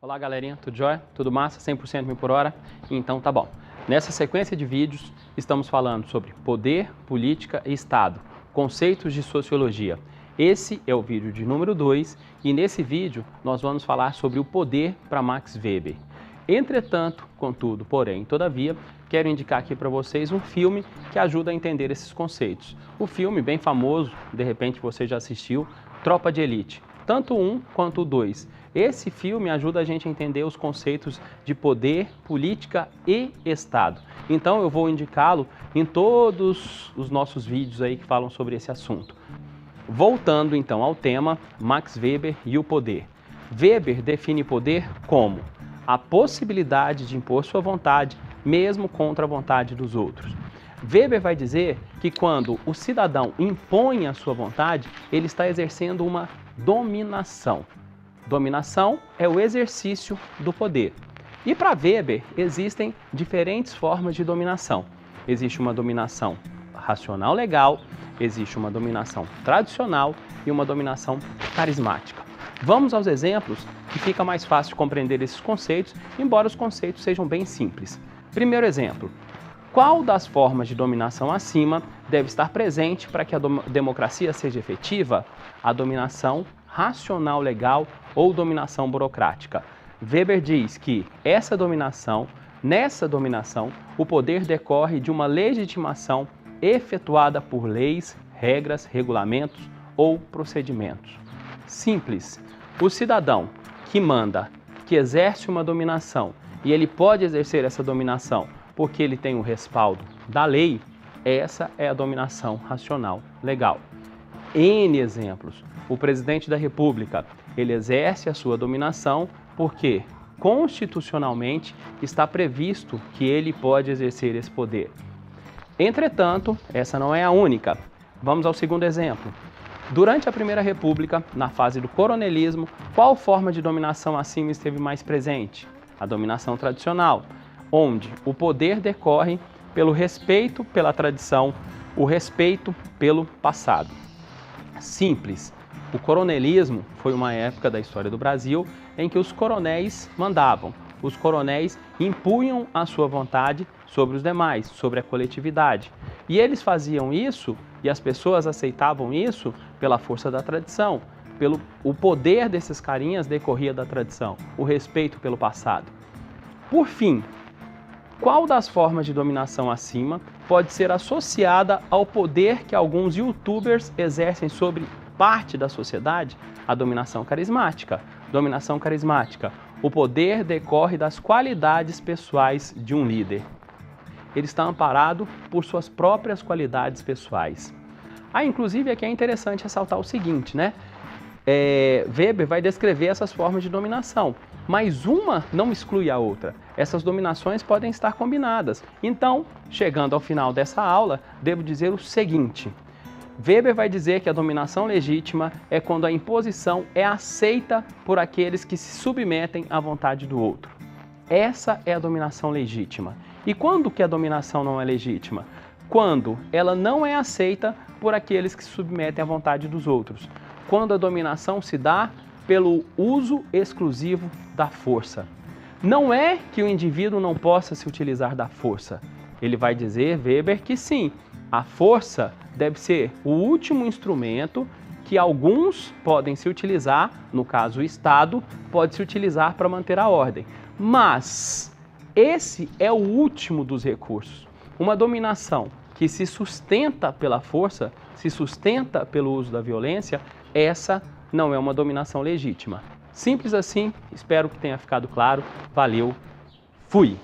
Olá galerinha, tudo jóia? Tudo massa? 100% mil por hora? Então tá bom. Nessa sequência de vídeos estamos falando sobre poder, política e Estado, conceitos de sociologia. Esse é o vídeo de número 2 e nesse vídeo nós vamos falar sobre o poder para Max Weber. Entretanto, contudo, porém, todavia, quero indicar aqui para vocês um filme que ajuda a entender esses conceitos. O filme, bem famoso, de repente você já assistiu, Tropa de Elite. Tanto o 1 quanto o 2. Esse filme ajuda a gente a entender os conceitos de poder, política e Estado. Então eu vou indicá-lo em todos os nossos vídeos aí que falam sobre esse assunto. Voltando então ao tema, Max Weber e o poder. Weber define poder como a possibilidade de impor sua vontade, mesmo contra a vontade dos outros. Weber vai dizer que quando o cidadão impõe a sua vontade, ele está exercendo uma dominação. Dominação é o exercício do poder. E para Weber existem diferentes formas de dominação. Existe uma dominação racional legal, existe uma dominação tradicional e uma dominação carismática. Vamos aos exemplos que fica mais fácil de compreender esses conceitos, embora os conceitos sejam bem simples. Primeiro exemplo. Qual das formas de dominação acima deve estar presente para que a democracia seja efetiva? A dominação racional legal ou dominação burocrática. Weber diz que nessa dominação, o poder decorre de uma legitimação efetuada por leis, regras, regulamentos ou procedimentos. Simples. O cidadão que manda, que exerce uma dominação, e ele pode exercer essa dominação porque ele tem o respaldo da lei, essa é a dominação racional legal. N exemplos. O presidente da República, ele exerce a sua dominação porque constitucionalmente está previsto que ele pode exercer esse poder. Entretanto, essa não é a única. Vamos ao segundo exemplo. Durante a Primeira República, na fase do coronelismo, qual forma de dominação acima esteve mais presente? A dominação tradicional, onde o poder decorre pelo respeito pela tradição, o respeito pelo passado. Simples. O coronelismo foi uma época da história do Brasil em que os coronéis mandavam. Os coronéis impunham a sua vontade sobre os demais, sobre a coletividade. E eles faziam isso, e as pessoas aceitavam isso pela força da tradição. O poder desses carinhas decorria da tradição, o respeito pelo passado. Por fim, qual das formas de dominação acima pode ser associada ao poder que alguns youtubers exercem sobre parte da sociedade? A dominação carismática. Dominação carismática. O poder decorre das qualidades pessoais de um líder. Ele está amparado por suas próprias qualidades pessoais. Inclusive aqui é interessante ressaltar o seguinte, né? Weber vai descrever essas formas de dominação, mas uma não exclui a outra. Essas dominações podem estar combinadas. Então, chegando ao final dessa aula, devo dizer o seguinte. Weber vai dizer que a dominação legítima é quando a imposição é aceita por aqueles que se submetem à vontade do outro. Essa é a dominação legítima. E quando que a dominação não é legítima? Quando ela não é aceita por aqueles que se submetem à vontade dos outros. Quando a dominação se dá pelo uso exclusivo da força. Não é que o indivíduo não possa se utilizar da força. Ele vai dizer, Weber, que sim, a força deve ser o último instrumento que alguns podem se utilizar, no caso o Estado, pode se utilizar para manter a ordem. Mas esse é o último dos recursos. Uma dominação que se sustenta pela força, se sustenta pelo uso da violência, essa não é uma dominação legítima. Simples assim, espero que tenha ficado claro. Valeu, fui!